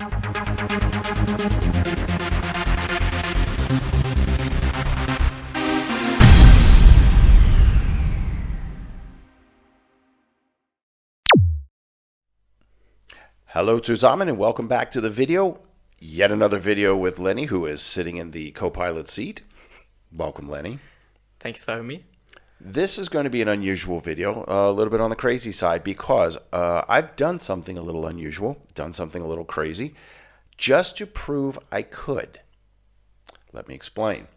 Hello zusammen and welcome back to the video. Yet another video with Lenny, who is sitting in the co-pilot seat. Welcome, Lenny. Thanks for having me. This is going to be an unusual video, a little bit on the crazy side, because I've done something a little unusual, done something a little crazy, just to prove I could. Let me explain.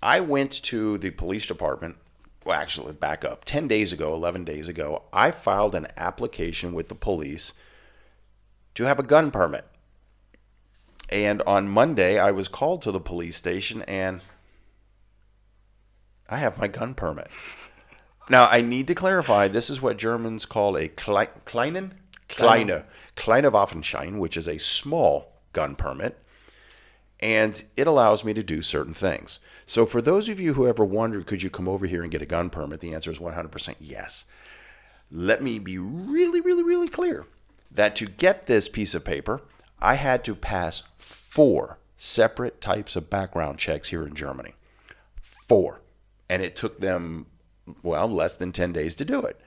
I went to the police department, well, actually, back up, 10 days ago, 11 days ago, I filed an application with the police to have a gun permit. And on Monday, I was called to the police station and I have my gun permit. Now, I need to clarify, this is what Germans call a kleine Waffenschein, which is a small gun permit. And it allows me to do certain things. So for those of you who ever wondered, could you come over here and get a gun permit? The answer is 100% yes. Let me be really, really, really clear that to get this piece of paper, I had to pass 4 separate types of background checks here in Germany. 4. And it took them, well, less than 10 days to do it.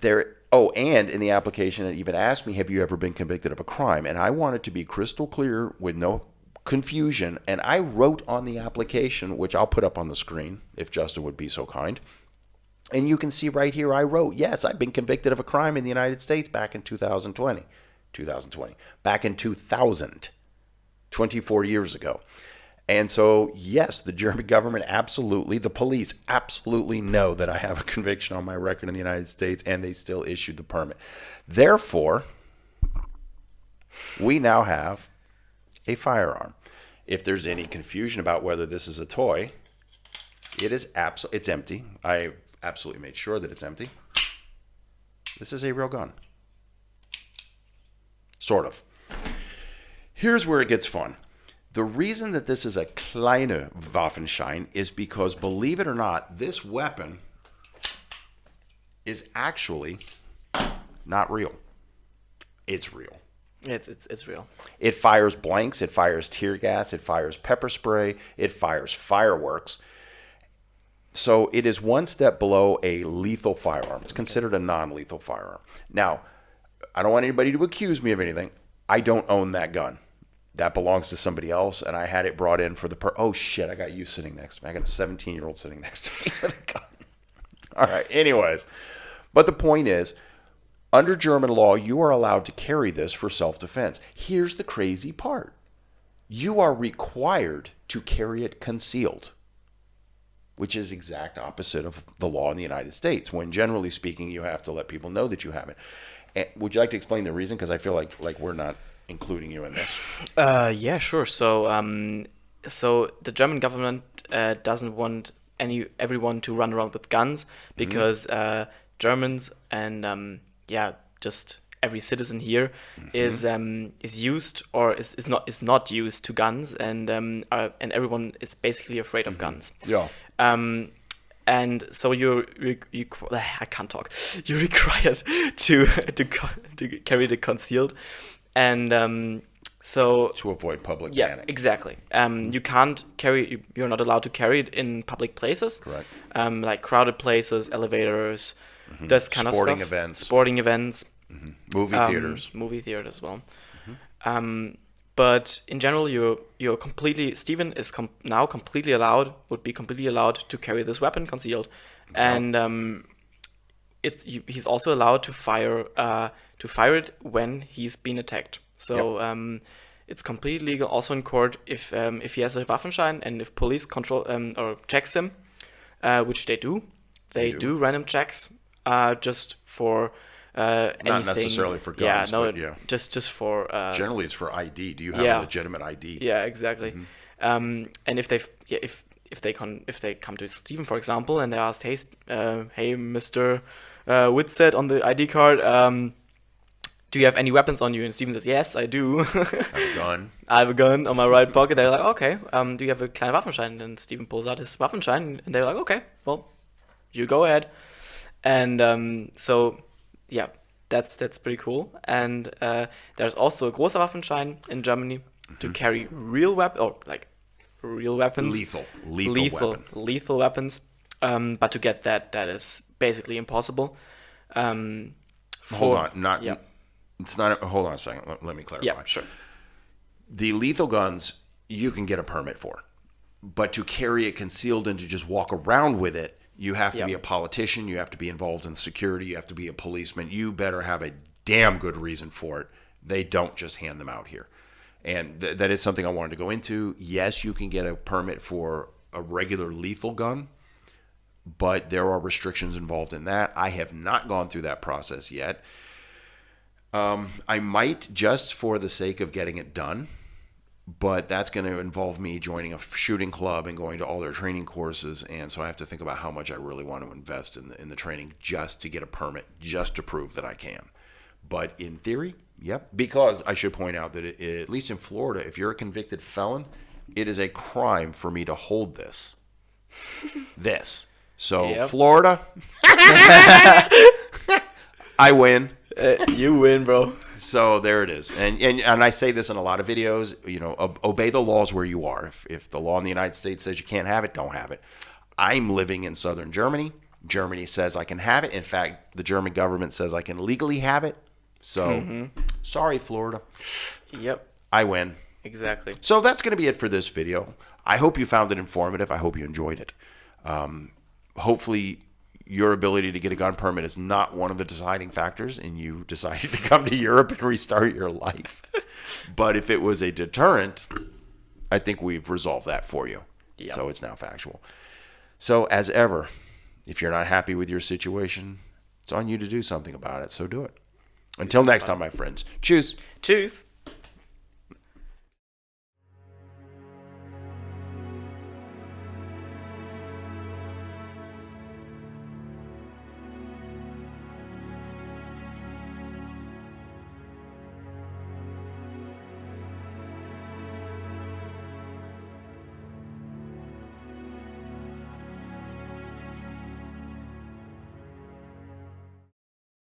And in the application, it even asked me, have you ever been convicted of a crime? And I wanted to be crystal clear with no confusion. And I wrote on the application, which I'll put up on the screen, if Justin would be so kind. And you can see right here, I wrote, yes, I've been convicted of a crime in the United States back in 2020. Back in 2000, 24 years ago. And so, yes, the German government absolutely, the police absolutely know that I have a conviction on my record in the United States, and they still issued the permit. Therefore, we now have a firearm. If there's any confusion about whether this is a toy, it's empty. I absolutely made sure that it's empty. This is a real gun. Sort of. Here's where it gets fun. The reason that this is a kleine Waffenschein is because, believe it or not, this weapon is actually not real. It's real. It's real. It fires blanks, it fires tear gas, it fires pepper spray, it fires fireworks. So it is one step below a lethal firearm. It's considered a non-lethal firearm. Now, I don't want anybody to accuse me of anything. I don't own that gun. That belongs to somebody else, and I had it brought in for the oh shit, I got you sitting next to me. I got a 17-year-old sitting next to me with a gun. All right, anyways. But the point is, under German law, you are allowed to carry this for self-defense. Here's the crazy part. You are required to carry it concealed, which is exact opposite of the law in the United States, when generally speaking, you have to let people know that you have it. And would you like to explain the reason? Because I feel like we're not including you in this. Yeah, sure. So the German government doesn't want everyone to run around with guns because Germans and just every citizen here is used or is not used to guns, and everyone is basically afraid of guns. Yeah. And so I can't talk. You're required to carry the concealed, and so to avoid public panic. Exactly. You can't carry. You're not allowed to carry it in public places. Correct. Like crowded places, elevators, this kind of stuff. Sporting events. Movie theaters. Movie theaters as well. But in general, you're completely. Stephen is now completely allowed. Would be completely allowed to carry this weapon concealed, and he's also allowed to fire it when he's been attacked. So it's completely legal. Also in court, if he has a Waffenschein and if police control or checks him, which they do, they do random checks just for. Not anything. necessarily for guns, just for. Generally, it's for ID. Do you have a legitimate ID? Yeah, exactly. And if they come to Stephen, for example, and they ask, hey, Mr. Whitsett on the ID card, do you have any weapons on you? And Stephen says, yes, I do. I have a gun. I have a gun on my right pocket. They're like, okay, do you have a kleine Waffenschein? And Stephen pulls out his Waffenschein, and they're like, okay, well, you go ahead. And That's pretty cool. And there's also a großer Waffenschein in Germany to carry real real weapons, lethal weapons. But to get that is basically impossible. Hold on, it's not. Hold on a second. Let me clarify. Yeah, sure. The lethal guns you can get a permit for, but to carry it concealed and to just walk around with it, you have to be a politician. You have to be involved in security. You have to be a policeman. You better have a damn good reason for it. They don't just hand them out here. And that is something I wanted to go into. Yes, you can get a permit for a regular lethal gun, but there are restrictions involved in that. I have not gone through that process yet. I might, just for the sake of getting it done, but that's going to involve me joining a shooting club and going to all their training courses, and so I have to think about how much I really want to invest in the training just to get a permit, just to prove that I can. But in theory, yep. Because I should point out that at least in Florida, if you're a convicted felon, it is a crime for me to hold this. So Florida, I win. You win, bro. So there it is. And I say this in a lot of videos, obey the laws where you are. If the law in the United States says you can't have it, don't have it. I'm living in southern Germany. Germany says I can have it. In fact, the German government says I can legally have it. So, sorry, Florida. Yep. I win. Exactly. So that's going to be it for this video. I hope you found it informative. I hope you enjoyed it. Hopefully your ability to get a gun permit is not one of the deciding factors in you deciding to come to Europe and restart your life. But if it was a deterrent, I think we've resolved that for you. Yep. So it's now factual. So as ever, if you're not happy with your situation, it's on you to do something about it. So do it. Until next time, my friends. Cheers. Tschüss.